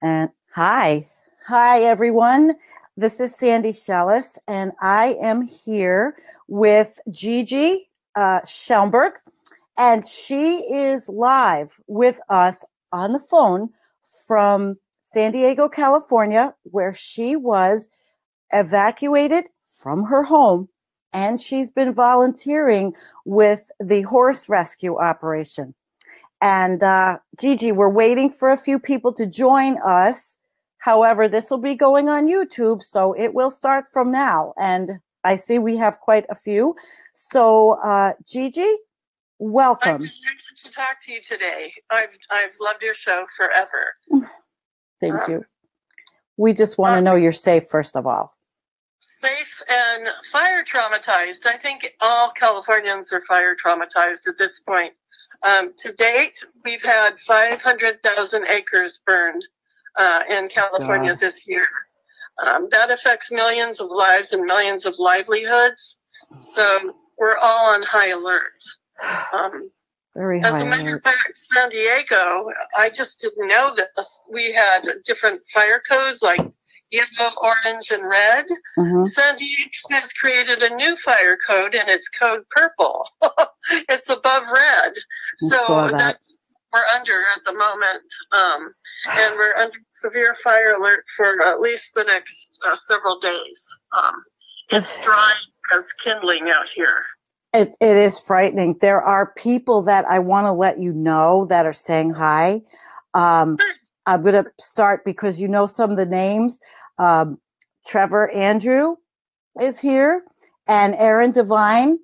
And hi everyone. This is Sandy Shellis, and I am here with Gigi Schaumburg, and she is live with us on the phone from San Diego, California, where she was evacuated from her home, and she's been volunteering with the horse rescue operation. And Gigi, we're waiting for a few people to join us. However, this will be going on YouTube, so it will start from now. And I see we have quite a few. So, Gigi, welcome. I'm delighted to talk to you today. I've loved your show forever. Thank you. We just want to know you're safe, first of all. Safe and fire traumatized. I think all Californians are fire traumatized at this point. To date, we've had 500,000 acres burned in California this year. That affects millions of lives and millions of livelihoods. So we're all on high alert. Very high As a matter alert. of fact, San Diego, I just didn't know this. We had different fire codes like yellow, orange, and red. San Diego has created a new fire code, and it's code purple. It's above red. So we're under at the moment. And we're under severe fire alert for at least the next several days. It's dry as kindling out here. It is frightening. There are people that I want to let you know that are saying hi. I'm going to start because you know some of the names. Trevor Andrew is here, and Aaron Devine.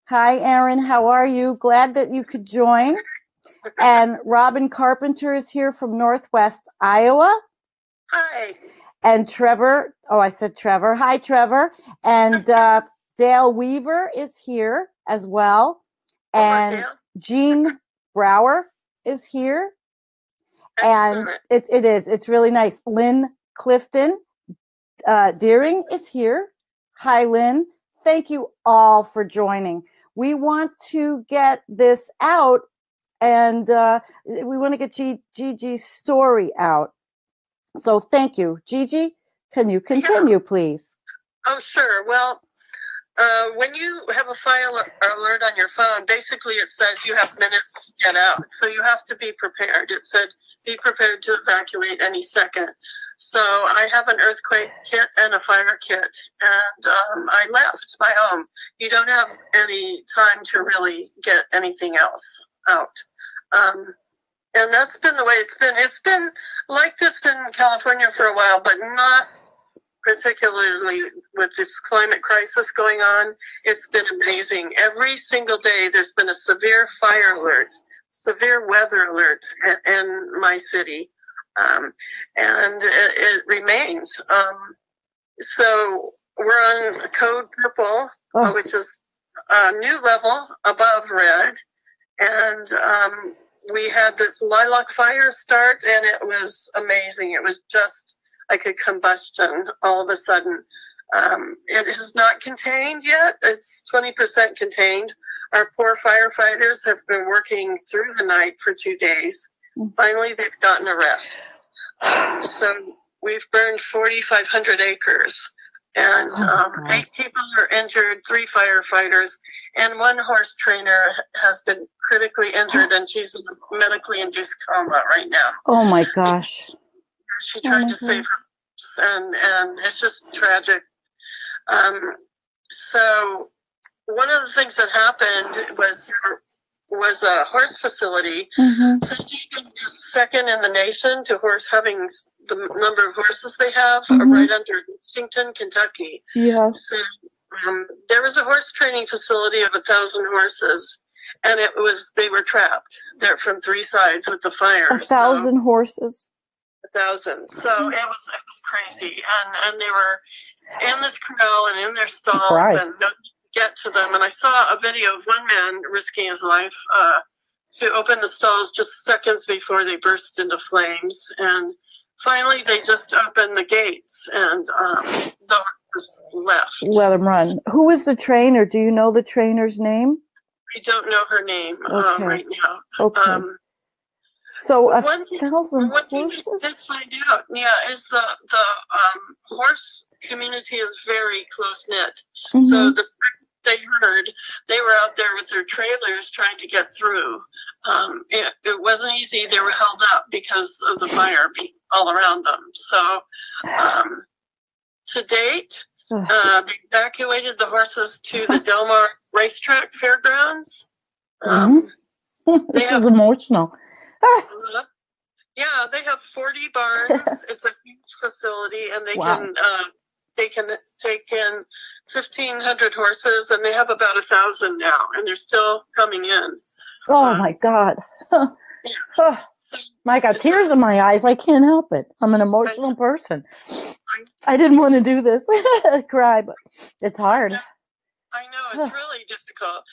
Hi, Aaron. How are you? Glad that you could join. And Robin Carpenter is here from Northwest Iowa. Hi. And Trevor. Oh, I said Trevor. Hi, Trevor. And Dale Weaver is here as well. And Jean Brower is here. And it's really nice. Lynn Clifton Deering is here. Hi, Lynn. Thank you all for joining. We want to get this out, and we want to get Gigi's story out. So thank you. Gigi, can you continue, please? Oh, sure. Well, when you have a fire alert on your phone, basically it says you have minutes to get out. So you have to be prepared. It said, be prepared to evacuate any second. So I have an earthquake kit and a fire kit, and I left my home. You don't have any time to really get anything else out. And that's been the way it's been. It's been like this in California for a while, but not particularly with this climate crisis going on. It's been amazing. Every single day there's been a severe fire alert, severe weather alert in my city. And it remains. So we're on code purple, which is a new level above red. And we had this lilac fire start, and it was amazing. It was just like a combustion all of a sudden. It is not contained yet. It's 20% contained. Our poor firefighters have been working through the night for 2 days. Finally, they've gotten a rest. So we've burned 4,500 acres, and 8 people are injured, 3 firefighters, and 1 horse trainer has been critically injured, and she's in a medically induced coma right now. Oh my gosh. She tried to save her, and it's just tragic. So one of the things that happened was a horse facility. So is second in the nation to having the number of horses they have, right under Lexington, Kentucky. So there was a horse training facility of 1,000 horses, and they were trapped there from 3 sides with the fire. 1,000 horses. 1,000. So it was crazy, and they were in this corral and in their stalls, and nobody could get to them. And I saw a video of one man risking his life to open the stalls just seconds before they burst into flames. And finally, they just opened the gates, and the horse left. Let him run. Who is the trainer? Do you know the trainer's name? I don't know her name right now. Okay. So One 1,000 one thing we horses? did find out, is the horse community is very close knit. So the second they heard, they were out there with their trailers trying to get through. It wasn't easy. They were held up because of the fire being all around them. So to date, they evacuated the horses to the Del Mar Racetrack Fairgrounds. This is emotional. Yeah, they have 40 barns. It's a huge facility, and they can take in 1,500 horses, and they have about 1,000 now, and they're still coming in. Oh my God! My God, tears in my eyes. I can't help it. I'm an emotional person. I didn't want to do this. I cry, but it's hard. I know, it's really difficult.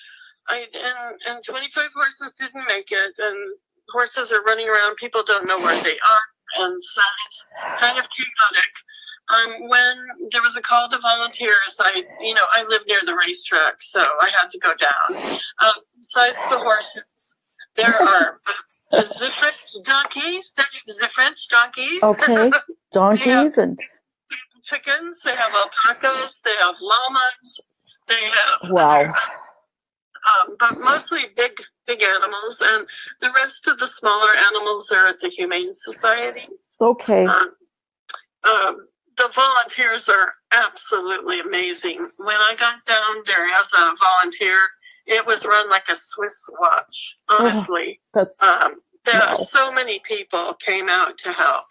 And 25 horses didn't make it, and horses are running around. People don't know where they are, and so it's kind of chaotic. When there was a call to volunteers, I live near the racetrack, so I had to go down. Besides the horses, there are the French donkeys. Okay, donkeys and chickens. They have alpacas. They have llamas. They have wow. But mostly big animals, and the rest of the smaller animals are at the Humane Society. Okay. The volunteers are absolutely amazing. When I got down there as a volunteer, it was run like a Swiss watch. Honestly, so many people came out to help.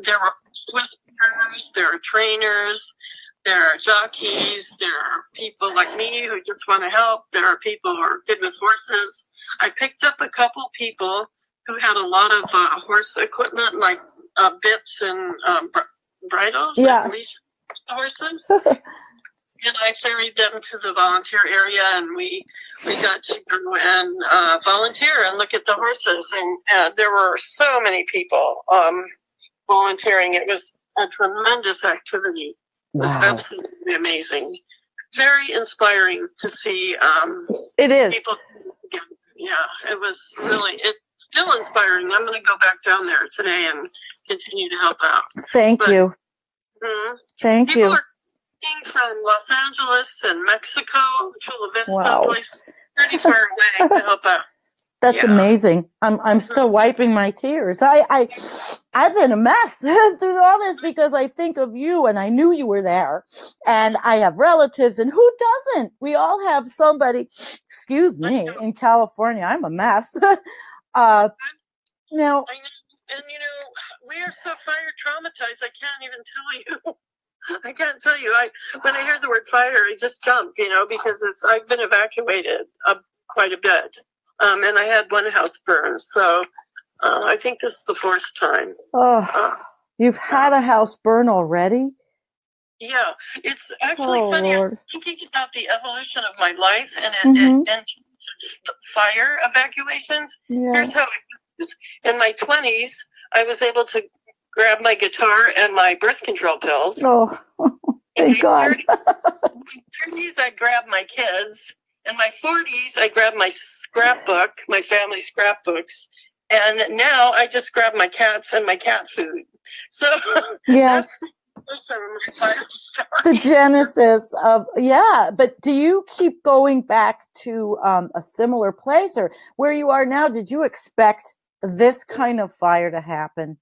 There were Swiss trainers, there are trainers. There are jockeys, there are people like me who just want to help. There are people who are good with horses. I picked up a couple people who had a lot of horse equipment, like bits and bridles, yes. leash horses. And I ferried them to the volunteer area, and we got to go and volunteer and look at the horses. And there were so many people volunteering. It was a tremendous activity. It was absolutely amazing. Very inspiring to see it is. People. Yeah, it was really, it's still inspiring. I'm going to go back down there today and continue to help out. Thank you. Thank people you. Are from Los Angeles and Mexico, Chula Vista, place pretty far away to help out. That's amazing. I'm still wiping my tears. I've been a mess through all this because I think of you, and I knew you were there, and I have relatives, and who doesn't? We all have somebody. Excuse me, in California, I'm a mess. Now, and we are so fire traumatized. I can't even tell you. I can't tell you. When I hear the word fire, I just jump, because I've been evacuated quite a bit. And I had one house burn, so I think this is the fourth time. You've had a house burn already? Yeah, it's actually funny. Lord. I was thinking about the evolution of my life and fire evacuations. Yeah. Here's how it was. In my 20s, I was able to grab my guitar and my birth control pills. Oh, thank God. In my 30s, I grabbed my kids. In my 40s, I grabbed my scrapbook, my family scrapbooks, and now I just grab my cats and my cat food. So that's my fire story. The genesis of, but do you keep going back to a similar place, or where you are now? Did you expect this kind of fire to happen?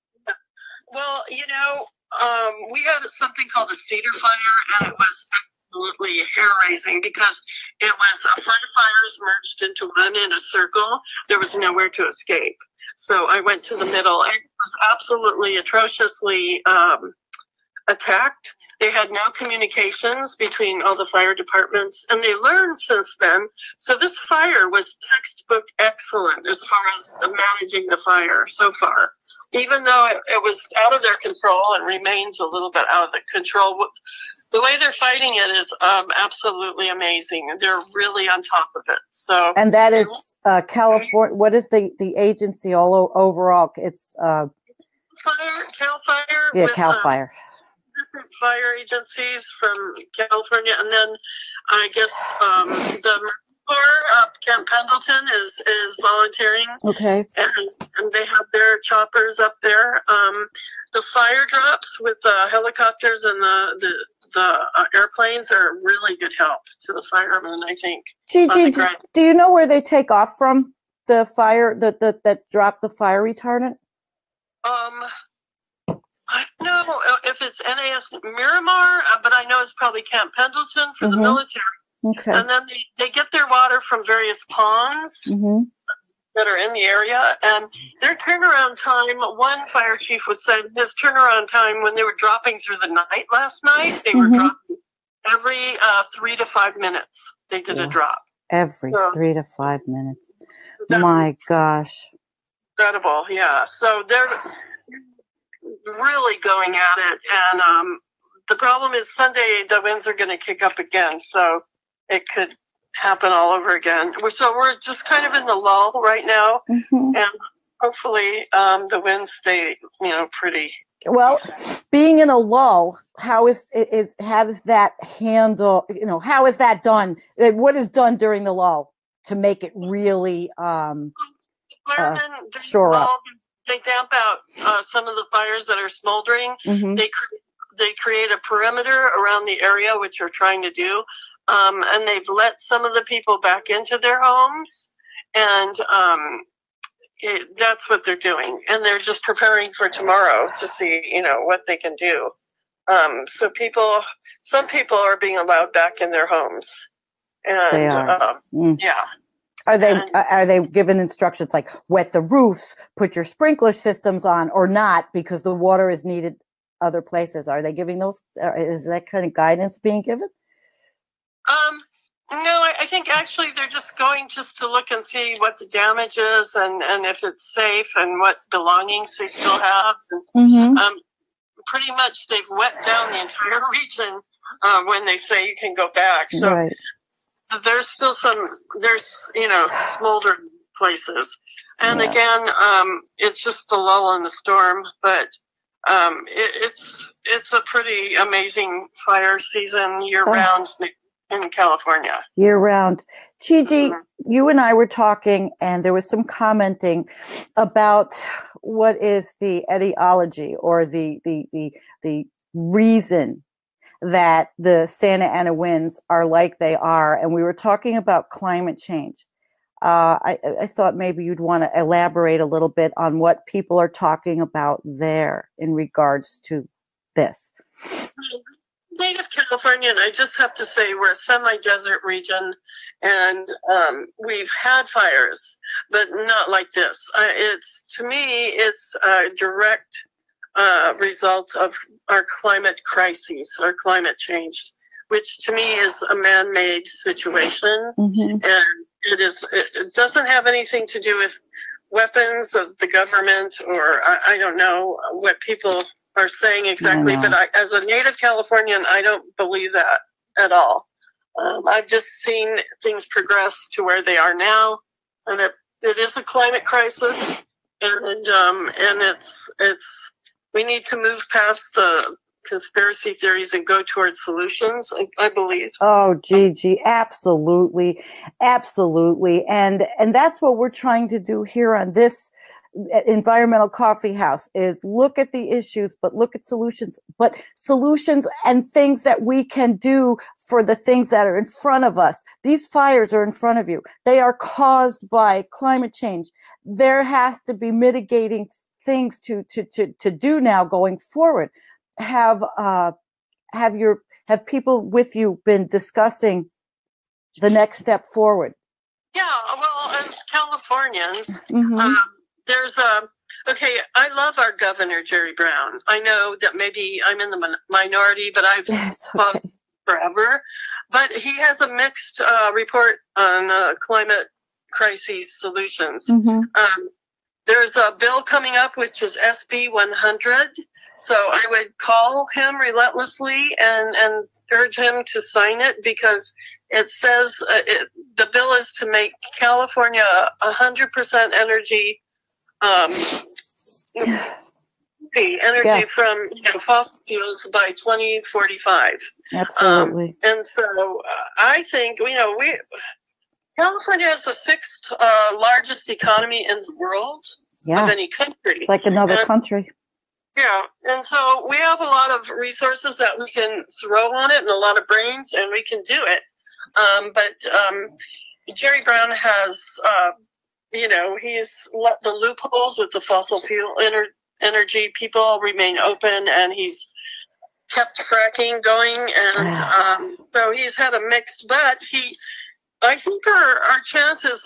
Well, we had something called a cedar fire, and it was absolutely hair-raising because it was firefighters merged into one in a circle. There was nowhere to escape. So I went to the middle. It was absolutely atrociously attacked. They had no communications between all the fire departments, and they learned since then. So this fire was textbook excellent as far as managing the fire so far. Even though it was out of their control and remains a little bit out of the control, the way they're fighting it is absolutely amazing. They're really on top of it. So, and that is California. What is the agency overall? It's Cal Fire. Yeah, Cal Fire. Different fire agencies from California, and then I guess the Corps up Camp Pendleton is volunteering. Okay. And they have their choppers up there. The fire drops with the helicopters and the airplanes are really good help to the firemen, I think. Gigi, do you know where they take off from? The fire that drop the fire retardant? I don't know if it's NAS Miramar, but I know it's probably Camp Pendleton for the military. Okay. And then they get their water from various ponds that are in the area. And their turnaround time, one fire chief was saying his turnaround time when they were dropping through the night last night, they were dropping every 3 to 5 minutes. They did a drop. Every 3 to 5 minutes. My gosh. Incredible, yeah. So they're really going at it. And the problem is Sunday, the winds are going to kick up again. So it could happen all over again. So we're just kind of in the lull right now. And hopefully the winds stay, pretty. Well, being in a lull, how does that handle, how is that done? What is done during the lull to make it really shore up? They damp out some of the fires that are smoldering. They create a perimeter around the area, which we're trying to do. And they've let some of the people back into their homes. And that's what they're doing. And they're just preparing for tomorrow to see, what they can do. So some people are being allowed back in their homes. And they are. Yeah. Are they given instructions like wet the roofs, put your sprinkler systems on, or not because the water is needed other places? Are they giving those? Is that kind of guidance being given? No, I think actually they're just going to look and see what the damage is and if it's safe and what belongings they still have. And, pretty much they've wet down the entire region when they say you can go back. So there's still there's smoldering places. And again, it's just the lull in the storm, but it's a pretty amazing fire season year round in California. Year round. Gigi, you and I were talking and there was some commenting about what is the etiology or the reason that the Santa Ana winds are like they are. And we were talking about climate change. I thought maybe you'd want to elaborate a little bit on what people are talking about there in regards to this. Native Californian, I just have to say we're a semi-desert region, and we've had fires, but not like this. To me, it's a direct result of our climate crises, our climate change, which to me is a man-made situation, and it doesn't have anything to do with weapons of the government, or I don't know what people are saying exactly, but as a native Californian, I don't believe that at all. I've just seen things progress to where they are now, and it is a climate crisis, and it's we need to move past the conspiracy theories and go towards solutions, I believe. Oh, Gigi, absolutely. Absolutely. And that's what we're trying to do here on this Environmental Coffee House is look at the issues, but look at solutions and things that we can do for the things that are in front of us. These fires are in front of you. They are caused by climate change. There has to be mitigating things to do now going forward. Have people with you been discussing the next step forward? Yeah, well, as Californians, I love our governor, Jerry Brown. I know that maybe I'm in the minority, but I've fought forever. But he has a mixed report on climate crises solutions. There's a bill coming up, which is SB 100. So I would call him relentlessly and urge him to sign it, because it says the bill is to make California 100% energy from fossil fuels by 2045. Absolutely. And so I think California is the sixth largest economy in the world of any country. It's like another country. Yeah, and so we have a lot of resources that we can throw on it and a lot of brains, and we can do it. But Jerry Brown has, he's let the loopholes with the fossil fuel energy people remain open, and he's kept fracking going, and so he's had a mix, but I think our chances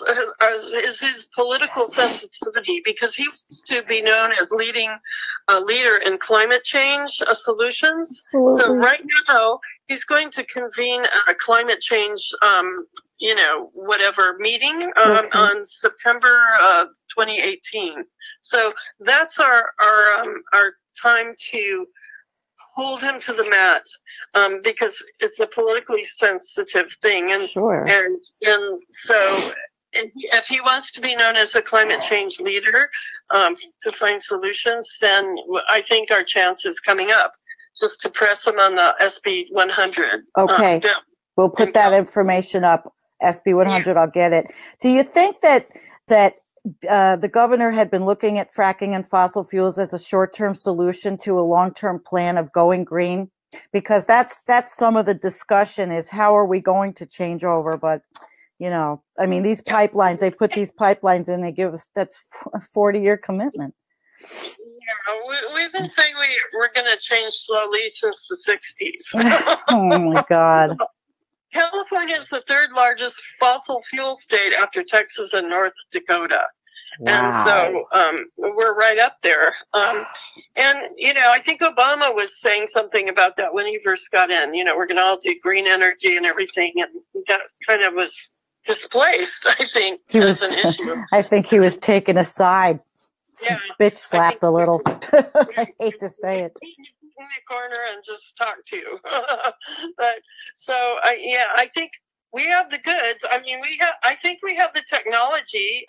is his political sensitivity, because he wants to be known as a leader in climate change solutions. Absolutely. So right now he's going to convene a climate change, meeting on September 2018. So that's our time to hold him to the mat, because it's a politically sensitive thing, and sure. and so if he wants to be known as a climate change leader, to find solutions, then I think our chance is coming up. Just to press him on the SB 100. Okay, we'll put that information up. SB 100, yeah. I'll get it. Do you think that the governor had been looking at fracking and fossil fuels as a short-term solution to a long-term plan of going green? Because that's some of the discussion, is how are we going to change over? But, these pipelines, they put these pipelines in, they give us, that's a 40-year commitment. Yeah, we've been saying we're going to change slowly since the 60s. Oh, my God. California is the third largest fossil fuel state after Texas and North Dakota. Wow. And so we're right up there. I think Obama was saying something about that when he first got in. We're going to all do green energy and everything. And that kind of was displaced, I think, as an issue. I think he was taken aside. Yeah. Bitch slapped a little. I hate to say it. In the corner and just talk to you. But I think we have the goods. I think we have the technology.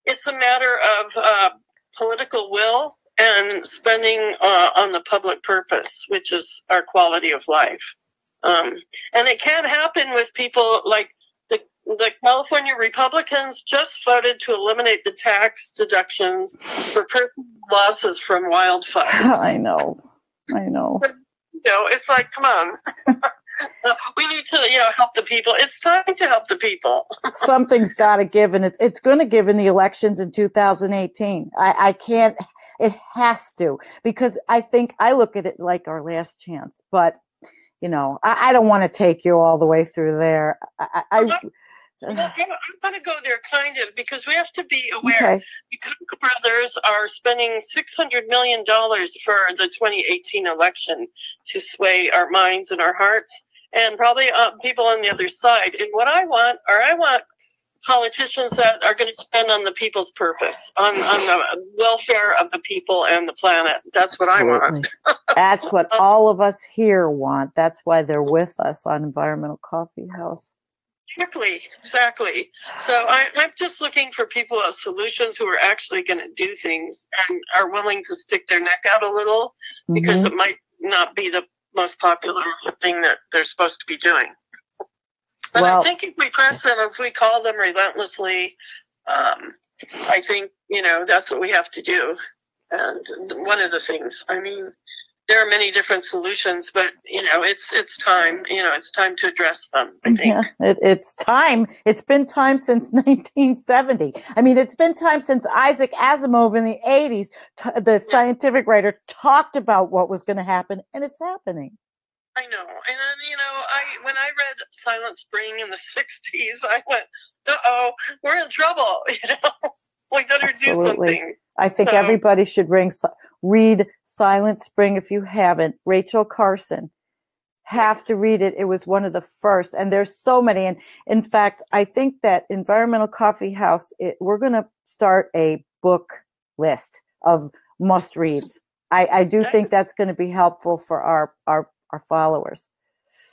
It's a matter of political will and spending on the public purpose, which is our quality of life. And it can't happen with people like the California Republicans just voted to eliminate the tax deductions for personal losses from wildfires. I know. It's like, come on. We need to, help the people. It's time to help the people. Something's got to give, and it's going to give in the elections in 2018. I can't, it has to, because I think I look at it like our last chance. But, I don't want to take you all the way through there. I'm going to go there kind of, because we have to be aware. Okay. The Koch brothers are spending $600 million for the 2018 election to sway our minds and our hearts, and probably people on the other side. And what I want politicians that are going to spend on the people's purpose, on the welfare of the people and the planet. That's what Absolutely. I want. That's what all of us here want. That's why they're with us on Environmental Coffee House. Exactly. So I'm just looking for people with solutions who are actually going to do things and are willing to stick their neck out a little, because it might not be the most popular thing that they're supposed to be doing. But I think if we press them, if we call them relentlessly, I think, that's what we have to do. And one of the things, there are many different solutions, but it's time. It's time to address them, I think. Yeah, it's time. It's been time since 1970. It's been time since Isaac Asimov in the 80s, the scientific writer, talked about what was going to happen, and it's happening. I know. And then, when I read Silent Spring in the 60s, I went, uh-oh, we're in trouble, We better do something. I think everybody should read Silent Spring if you haven't. Rachel Carson. Have to read it. It was one of the first. And there's so many. And in fact, I think that Environmental Coffee House, we're going to start a book list of must-reads. I do think that's going to be helpful for our followers.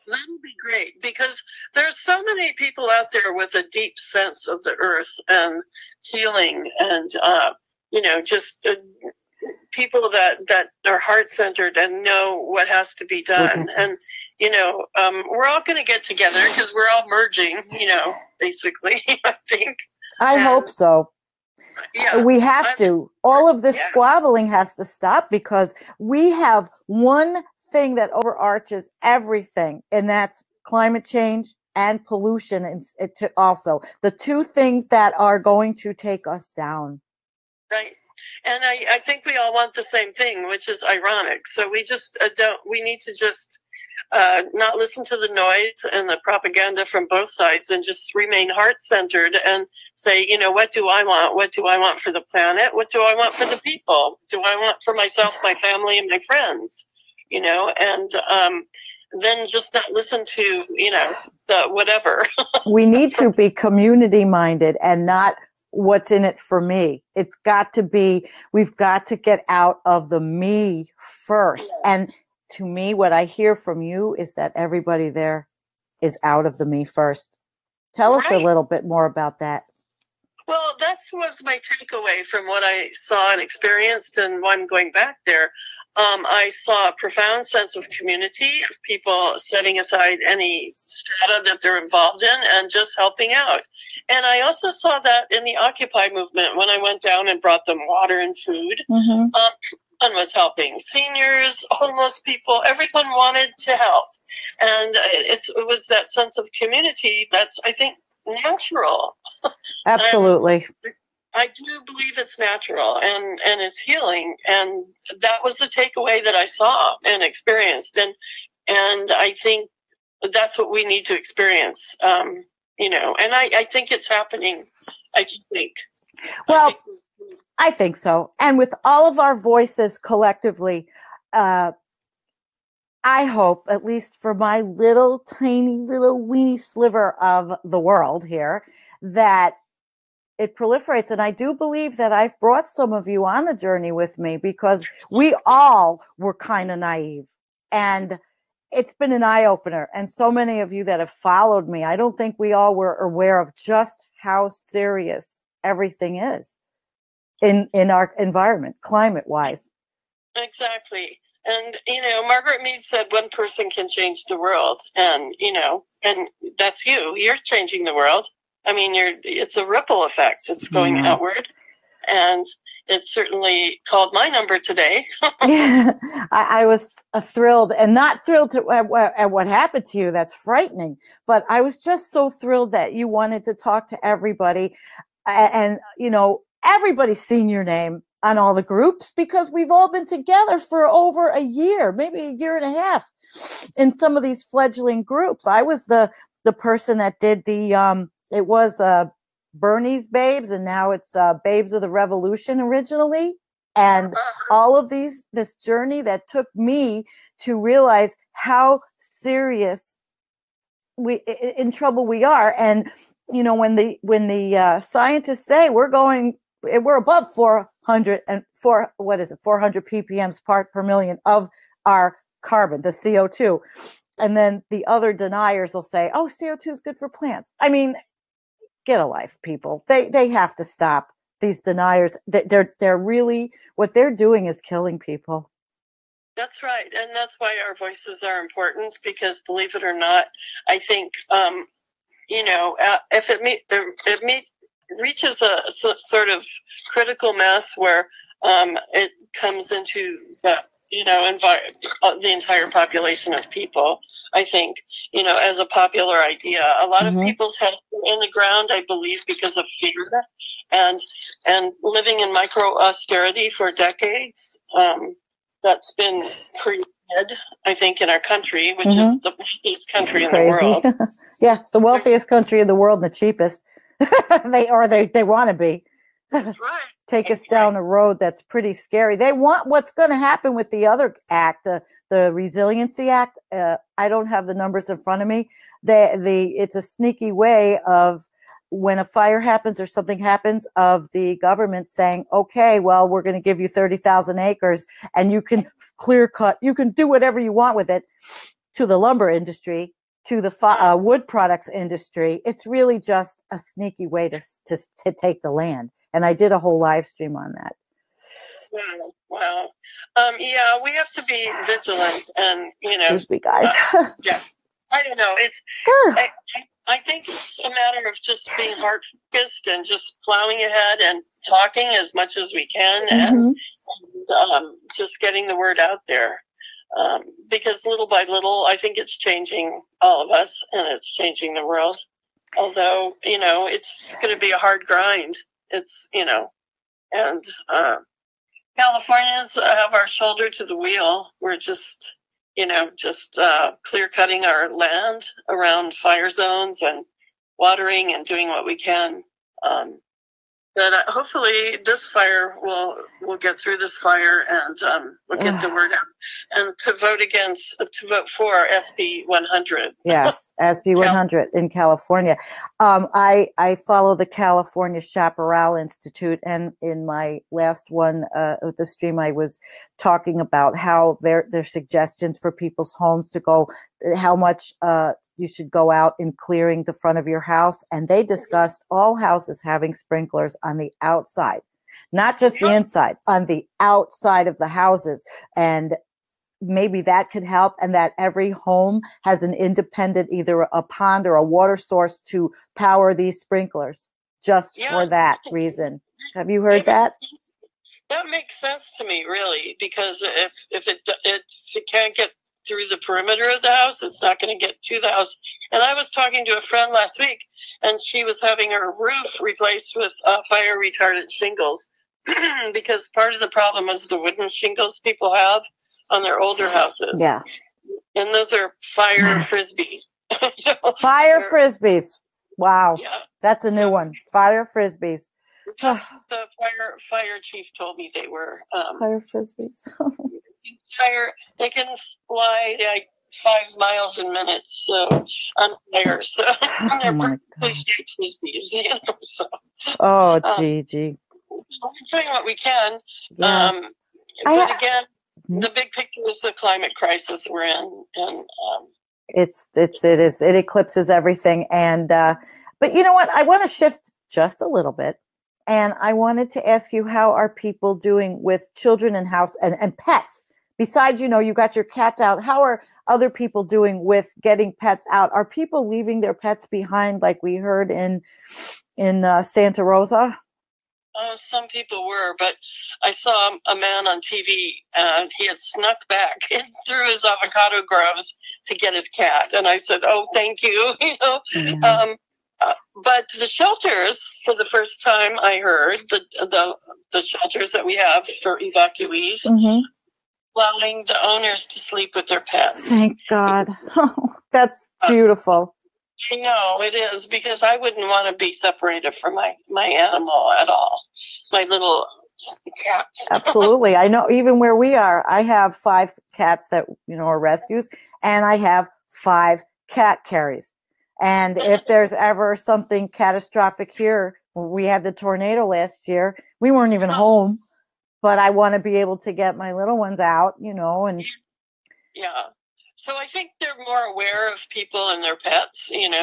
That would be great, because there's so many people out there with a deep sense of the earth and healing and, people that are heart-centered and know what has to be done. And, we're all going to get together because we're all merging, basically, I think. I hope so. Yeah, we have to. All of this squabbling has to stop, because we have one thing that overarches everything, and that's climate change and pollution. And also the two things that are going to take us down. Right. And I think we all want the same thing, which is ironic. So we just we need to just not listen to the noise and the propaganda from both sides, and just remain heart-centered and say, what do I want? What do I want for the planet? What do I want for the people? What do I want for myself, my family, and my friends? And then just not listen to, the whatever. We need to be community-minded and not what's in it for me. It's got to be, we've got to get out of the me first. And to me, what I hear from you is that everybody there is out of the me first. Tell us a little bit more about that. Well, that was my takeaway from what I saw and experienced, and why I'm going back there. I saw a profound sense of community, of people setting aside any strata that they're involved in and just helping out. And I also saw that in the Occupy movement when I went down and brought them water and food. Mm-hmm. Everyone was helping. Seniors, homeless people, everyone wanted to help. And it was that sense of community that's, I think, natural. Absolutely. I do believe it's natural and it's healing. And that was the takeaway that I saw and experienced. And I think that's what we need to experience, and I think it's happening. I do think. Well, I think so. And with all of our voices collectively, I hope, at least for my little tiny little weeny sliver of the world here, that it proliferates. And I do believe that I've brought some of you on the journey with me, because we all were kind of naive, and it's been an eye-opener. And so many of you that have followed me, I don't think we all were aware of just how serious everything is in our environment, climate-wise. Exactly. And, Margaret Mead said one person can change the world. And, and that's you. You're changing the world. I mean, it's a ripple effect. It's going outward. And it certainly called my number today. Yeah, I was thrilled, and not thrilled at what happened to you. That's frightening. But I was just so thrilled that you wanted to talk to everybody. And, everybody's seen your name on all the groups, because we've all been together for over a year, maybe a year and a half, in some of these fledgling groups. I was the person that did it was Bernie's Babes, and now it's Babes of the Revolution originally. And all of this journey that took me to realize how serious in trouble we are. And, when the scientists say we're above 400 ppm part per million of our carbon, the CO2. And then the other deniers will say, oh, CO2 is good for plants. I mean, get a life, people. They have to stop. These deniers, they're really, what they're doing is killing people. That's right. And that's why our voices are important, because believe it or not, I think, if it reaches a sort of critical mass where it comes into the entire population of people, I think, as a popular idea, a lot of people's heads are in the ground, I believe, because of fear and living in micro austerity for decades. That's been created, I think, in our country, which is the wealthiest country in the world. Yeah, the wealthiest country in the world, and the cheapest. They want to be. That's right. Take us down a road that's pretty scary. They want what's going to happen with the other act, the Resiliency Act. I don't have the numbers in front of me. It's a sneaky way of, when a fire happens or something happens, of the government saying, okay, well, we're going to give you 30,000 acres and you can clear cut, you can do whatever you want with it, to the lumber industry, to the wood products industry. It's really just a sneaky way to take the land. And I did a whole live stream on that. Wow. Wow. Yeah, we have to be vigilant, and Excuse me, guys. yeah. I don't know. Good. I think it's a matter of just being heart focused and just plowing ahead and talking as much as we can, and just getting the word out there. Because little by little, I think it's changing all of us, and it's changing the world. Although, it's going to be a hard grind. It's, and Californians have our shoulder to the wheel. We're just, clear cutting our land around fire zones and watering and doing what we can. But hopefully this fire will get through this fire, and we'll get the word out. And to vote for SB 100. Yes, SB 100 in California. I follow the California Chaparral Institute, and in my last one, the stream, I was talking about how their suggestions for people's homes to go, how much you should go out in clearing the front of your house, and they discussed all houses having sprinklers on the outside, not just the inside, on the outside of the houses. And maybe that could help, and that every home has an independent, either a pond or a water source to power these sprinklers, just for that reason. Have you heard that? That makes sense to me, really, because if it can't get through the perimeter of the house, it's not going to get to the house. And I was talking to a friend last week, and she was having her roof replaced with fire retardant shingles because part of the problem is the wooden shingles people have on their older houses. Yeah. And those are fire frisbees. Fire frisbees. Wow. Yeah. That's a new one. Fire frisbees. The fire chief told me they were fire frisbees. They can fly like 5 miles a minute, so on fire. So they're pretty frisbees, So, Gigi. We're doing what we can. Yeah. But again, the big picture is the climate crisis we're in, and it eclipses everything. And but you know what? I want to shift just a little bit, and I wanted to ask you, how are people doing with children and house and pets? Besides, you got your cats out. How are other people doing with getting pets out? Are people leaving their pets behind, like we heard in Santa Rosa? Oh, some people were, but I saw a man on TV, and he had snuck back through his avocado groves to get his cat. And I said, "Oh, thank you." But the shelters, for the first time I heard, the shelters that we have for evacuees, allowing the owners to sleep with their pets. Thank God. Oh, that's beautiful. I know it is, because I wouldn't want to be separated from my animal at all. My little cats. Absolutely. I know, even where we are, I have 5 cats that, are rescues, and I have 5 cat carries. And if there's ever something catastrophic here, we had the tornado last year, we weren't even home, but I want to be able to get my little ones out, and yeah. So I think they're more aware of people and their pets, and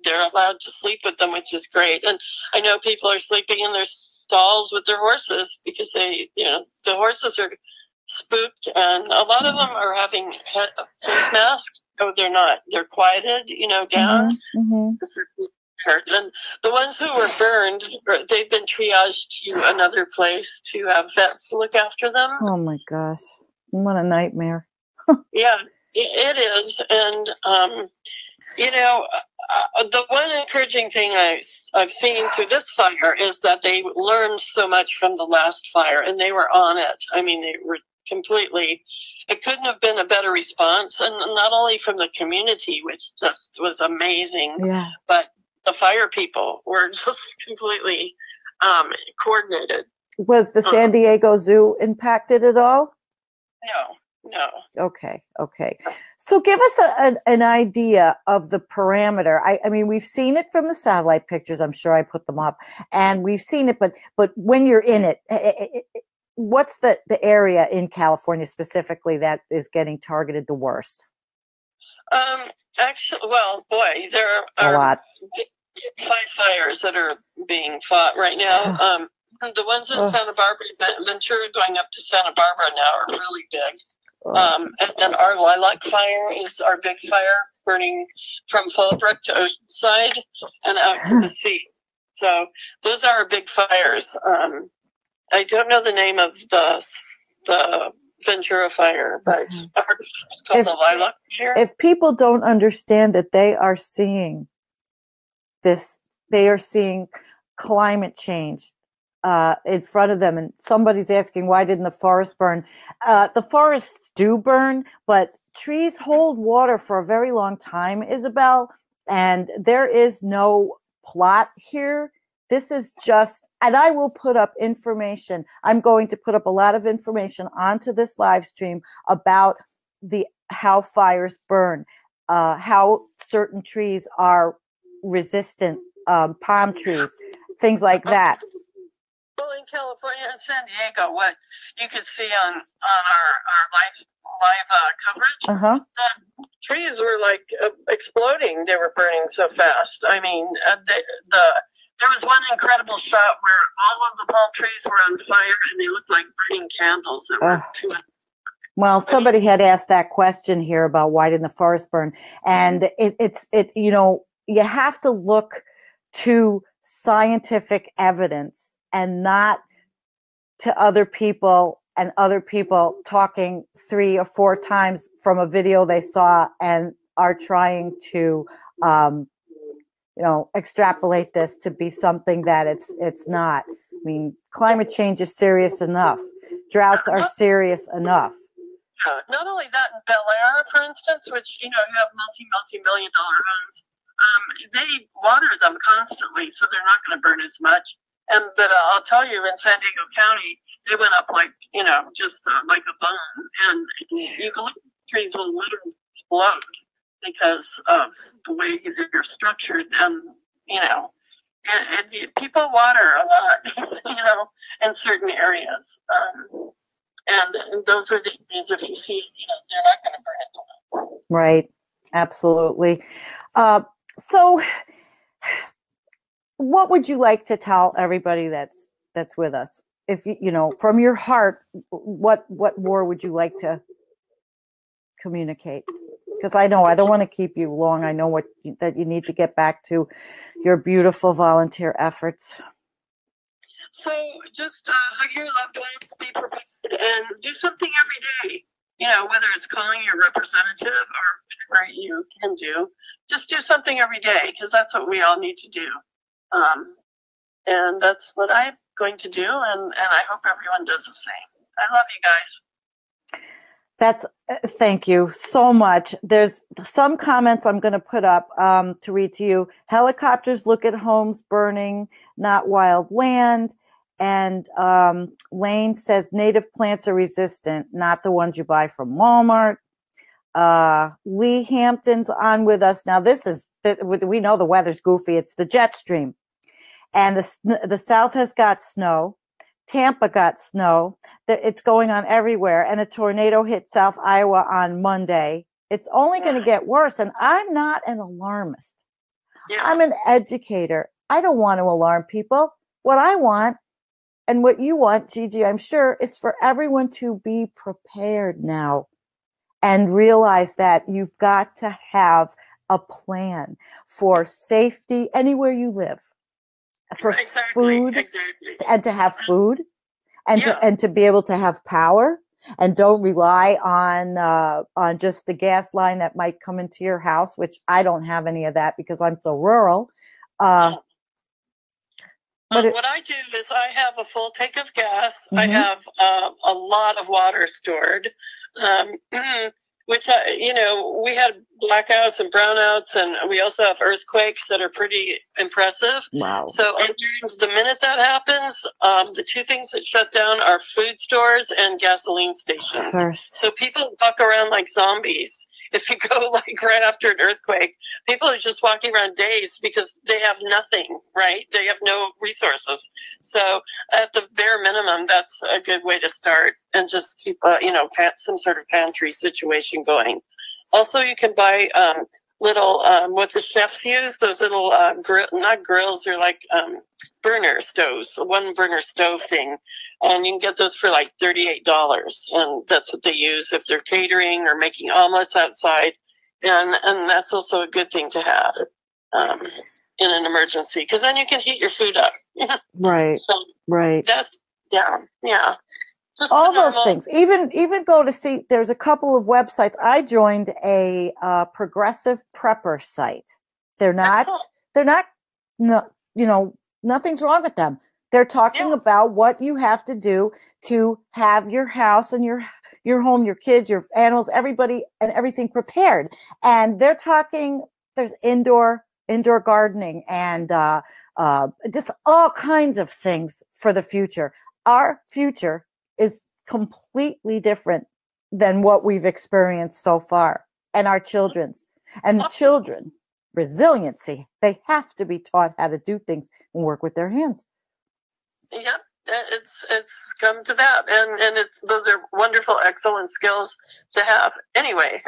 they're allowed to sleep with them, which is great. And I know people are sleeping in their stalls with their horses because the horses are spooked, and a lot of them are having face masks. Oh, they're not. They're quieted, down. And the ones who were burned, they've been triaged to another place to have vets look after them. Oh my gosh, what a nightmare. Yeah, it is. And, the one encouraging thing I've seen through this fire is that they learned so much from the last fire, and they were on it. I mean, they were completely, it couldn't have been a better response. And not only from the community, which just was amazing, but the fire people were just completely coordinated. Was the San Diego Zoo impacted at all? No. Okay. So give us an idea of the parameter. I mean, we've seen it from the satellite pictures. I'm sure I put them up, and we've seen it. But when you're in it, what's the area in California specifically that is getting targeted the worst? Actually, well, boy, there are a lot. 5 fires that are being fought right now. The ones in Santa Barbara, Ventura going up to Santa Barbara now are really big. And then our lilac fire is our big fire burning from Fallbrook to Oceanside and out to the sea. So those are our big fires. I don't know the name of the Ventura fire, but it's called the lilac fire. If people don't understand that they are seeing this, they are seeing climate change in front of them, and somebody's asking, why didn't the forest burn? The forests do burn, but trees hold water for a very long time, Isabel, and there is no plot here. This is just, and I will put up information. I'm going to put up a lot of information onto this live stream about how fires burn, how certain trees are resistant, palm trees, things like that. Well, in California and San Diego, what you could see on our live coverage, the trees were like exploding. They were burning so fast. I mean, there was one incredible shot where all of the palm trees were on fire and they looked like burning candles. Well, somebody had asked that question here about why didn't the forest burn, and it's you have to look to scientific evidence and not to other people and other people talking 3 or 4 times from a video they saw and are trying to extrapolate this to be something that it's not. I mean, climate change is serious enough. Droughts are serious enough. Not only that, in Bel Air, for instance, which, you have multi-million-dollar homes, they water them constantly, so they're not going to burn as much. But I'll tell you, in San Diego County, they went up like, just like a bone. And eucalyptus trees will literally explode because of the way they're structured. And people water a lot, in certain areas. And those are the things, if you see, they're not going to burn it. Right. Absolutely. So what would you like to tell everybody that's with us? If from your heart, what more would you like to communicate? Because I know I don't want to keep you long. I know that you need to get back to your beautiful volunteer efforts. So just hug your loved ones, be prepared, and do something every day. Whether it's calling your representative or whatever you can do, just do something every day, because that's what we all need to do. And that's what I'm going to do, and I hope everyone does the same. I love you guys. Thank you so much. There's some comments I'm going to put up to read to you. Helicopters look at homes burning, not wild land. And Lane says native plants are resistant, not the ones you buy from Walmart. Lee Hampton's on with us. Now, we know the weather's goofy. It's the jet stream. And the South has got snow. Tampa got snow. It's going on everywhere. And a tornado hit South Iowa on Monday. It's only going to get worse. And I'm not an alarmist. Yeah. I'm an educator. I don't want to alarm people. What I want, and what you want, Gigi, I'm sure, is for everyone to be prepared now and realize that you've got to have a plan for safety anywhere you live, for food, and to have food, and to be able to have power, and don't rely on just the gas line that might come into your house, which I don't have any of that because I'm so rural. What I do is I have a full tank of gas. I have a lot of water stored, which, we had blackouts and brownouts, and we also have earthquakes that are pretty impressive. Wow. So the minute that happens, the 2 things that shut down are food stores and gasoline stations. So people walk around like zombies. If you go right after an earthquake, people are just walking around dazed because they have nothing, right? They have no resources. So at the bare minimum, that's a good way to start, and just keep some sort of pantry situation going. Also, you can buy little what the chefs use, those little not grills, they're like burner stoves, the one burner stove thing, and you can get those for like $38, and that's what they use if they're catering or making omelets outside, and that's also a good thing to have in an emergency, because then you can heat your food up. Right. So right. that's yeah. Just all those things. Even go to see. There's a couple of websites. I joined a progressive prepper site. They're not. No, nothing's wrong with them. They're talking about what you have to do to have your house and your home, your kids, your animals, everybody, and everything prepared. And they're talking. There's indoor gardening and just all kinds of things for the future. Our future is completely different than what we've experienced so far, and our children's. And the children, resiliency, they have to be taught how to do things and work with their hands. Yeah, it's come to that, and those are wonderful, excellent skills to have anyway.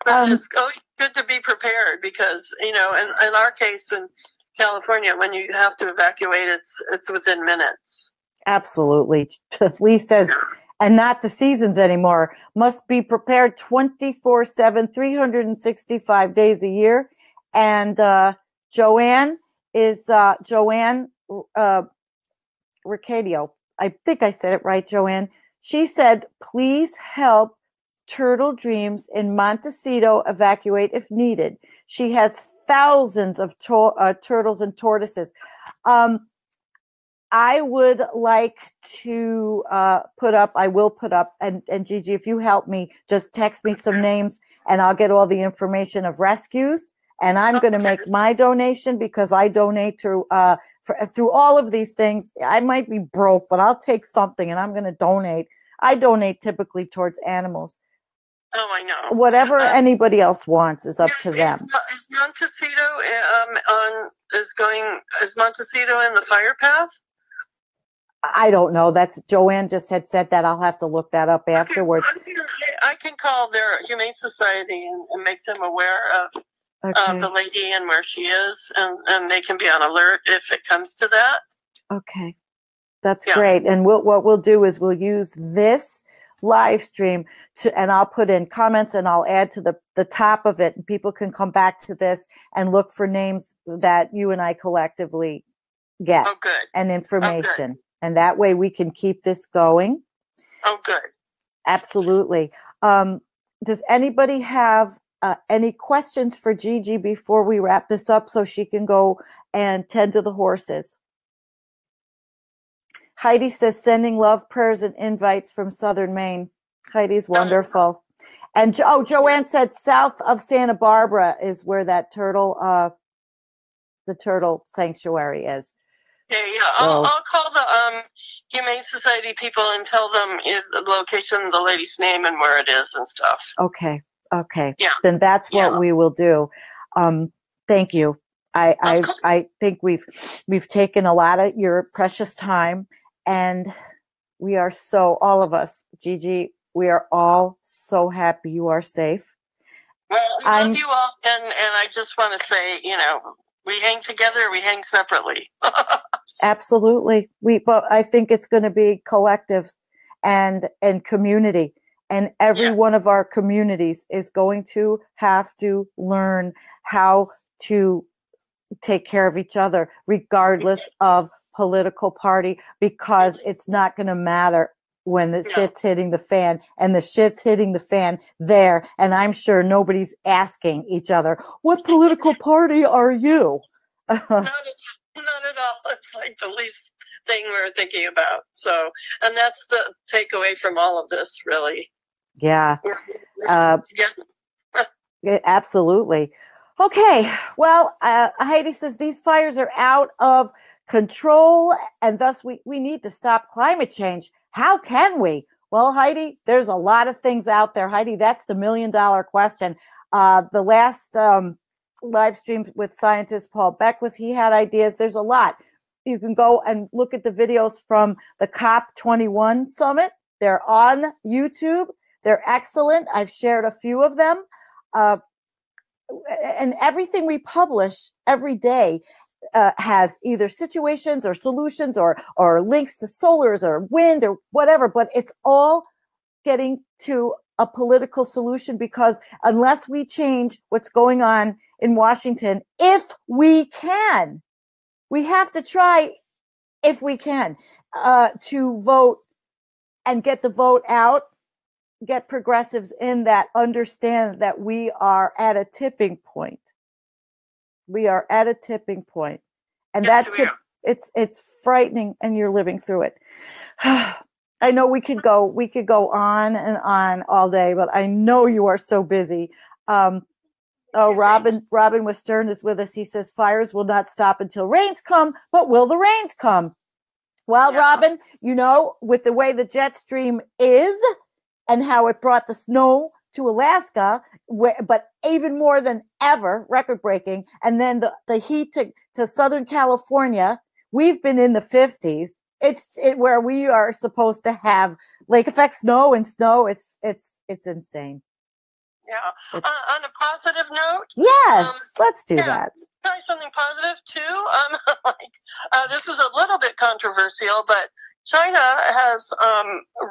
But it's always good to be prepared, because in our case in California, when you have to evacuate, it's within minutes. Absolutely. Lee says, and not the seasons anymore, must be prepared 24/7, 365 days a year. And Joanne Ricadio, I think I said it right, Joanne. She said, please help Turtle Dreams in Montecito evacuate if needed. She has thousands of turtles and tortoises. I would like to I will put up, and Gigi, if you help me, just text me some names and I'll get all the information of rescues. And I'm going to make my donation, because I donate to through all of these things. I might be broke, but I'll take something and I'm going to donate. I donate typically towards animals. Oh, I know. Whatever anybody else wants is up to them. Is Montecito is Montecito in the fire path? I don't know. That's Joanne just had said that. I'll have to look that up afterwards. I can call their Humane Society and make them aware of the lady and where she is, and they can be on alert if it comes to that. Okay, that's great. And what we'll do is we'll use this live stream and I'll put in comments and I'll add to the top of it, and people can come back to this and look for names that you and I collectively get and information. And that way we can keep this going. Oh, good. Absolutely. Does anybody have any questions for Gigi before we wrap this up so she can go and tend to the horses? Heidi says, sending love, prayers, and invites from Southern Maine. Heidi's wonderful. And Joanne said south of Santa Barbara is where that the turtle sanctuary is. Yeah. I'll call the Humane Society people and tell them the location, the lady's name, and where it is and stuff. Okay. Yeah. Then that's what we will do. Thank you. I think we've taken a lot of your precious time, and we are all of us, Gigi, we are all so happy you are safe. Well, I love you all, and I just want to say, we hang together, we hang separately. Absolutely. But I think it's going to be collective and community. And every one of our communities is going to have to learn how to take care of each other, regardless of political party, because it's not going to matter when the shit's hitting the fan, and the shit's hitting the fan there. And I'm sure nobody's asking each other, what political party are you? Not at all. It's like the least thing we're thinking about. So, and that's the takeaway from all of this, really. Yeah. Absolutely. Okay. Well, Heidi says these fires are out of control, and thus we need to stop climate change. How can we? Well, Heidi, there's a lot of things out there. Heidi, that's the $1 million question. The last live stream with scientist Paul Beckwith, he had ideas. There's a lot. You can go and look at the videos from the COP21 summit. They're on YouTube. They're excellent. I've shared a few of them. And everything we publish every day, has either situations or solutions or links to solars or wind or whatever, but it's all getting to a political solution, because unless we change what's going on in Washington, if we can, we have to try, if we can, to vote and get the vote out, get progressives in that understand that we are at a tipping point. We are at a tipping point. And yes, it's frightening, and you're living through it. I know we could go on and on all day, but I know you are so busy. Robin with Stern is with us. He says fires will not stop until rains come, but will the rains come? Well, yeah. Robin, you know, with the way the jet stream is and how it brought the snow to Alaska, but even more than ever, record breaking, and then the heat to Southern California, we've been in the 50s. It's where we are supposed to have lake effect snow. It's insane. Yeah. On a positive note. Yes, let's do that. Try something positive too. This is a little bit controversial, but China has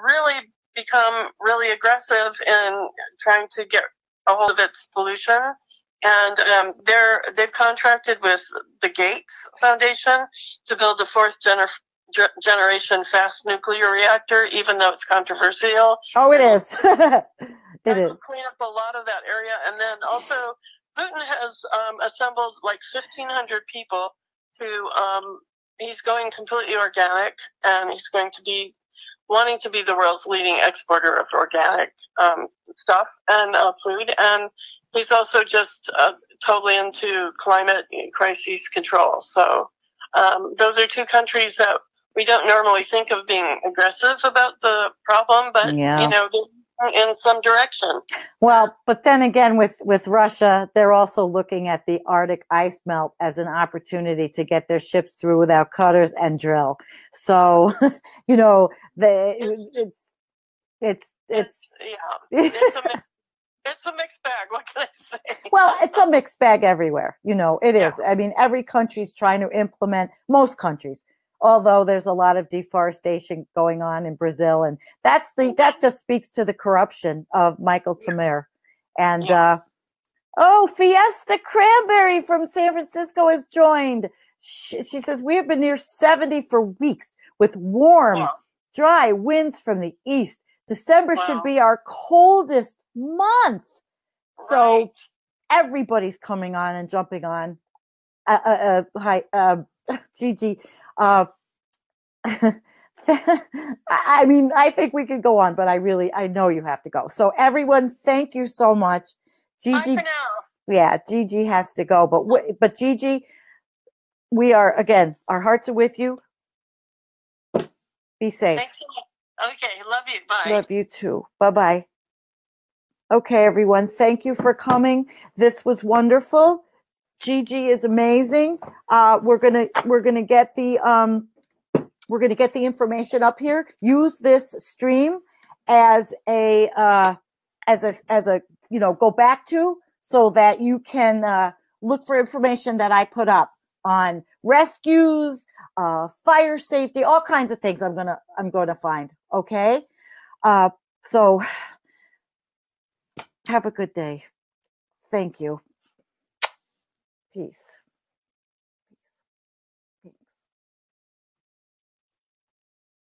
really become really aggressive in trying to get a hold of its pollution, and they've contracted with the Gates Foundation to build a fourth generation fast nuclear reactor, even though it's controversial. Oh, it is. It is. Clean up a lot of that area. And then also Putin has assembled like 1,500 people he's going completely organic, and he's going to be wanting to be the world's leading exporter of organic stuff and food. And he's also just totally into climate crisis control. So those are two countries that we don't normally think of being aggressive about the problem, but, you know, in some direction. Well, but then again, with Russia, they're also looking at the Arctic ice melt as an opportunity to get their ships through without cutters and drill. So, you know, it's a mixed bag. What can I say? Well, it's a mixed bag everywhere. You know, it is. I mean, every country's trying to implement, most countries, although there's a lot of deforestation going on in Brazil. And that just speaks to the corruption of Michael Temer. And, Fiesta Cranberry from San Francisco has joined. She says, we have been near 70 for weeks with warm, dry winds from the east. December should be our coldest month. So everybody's coming on and jumping on. Hi, Gigi. I mean, I think we could go on, but I know you have to go. So everyone, thank you so much. Gigi, bye for now. Yeah, Gigi has to go, but Gigi, we are, again, our hearts are with you. Be safe. Thanks. Okay, love you. Bye. Love you too. Bye-bye. Okay, everyone, thank you for coming. This was wonderful. Gigi is amazing. We're gonna get the information up here. Use this stream as a go back to, so that you can look for information that I put up on rescues, fire safety, all kinds of things. I'm gonna find. Okay, so have a good day. Thank you. Peace.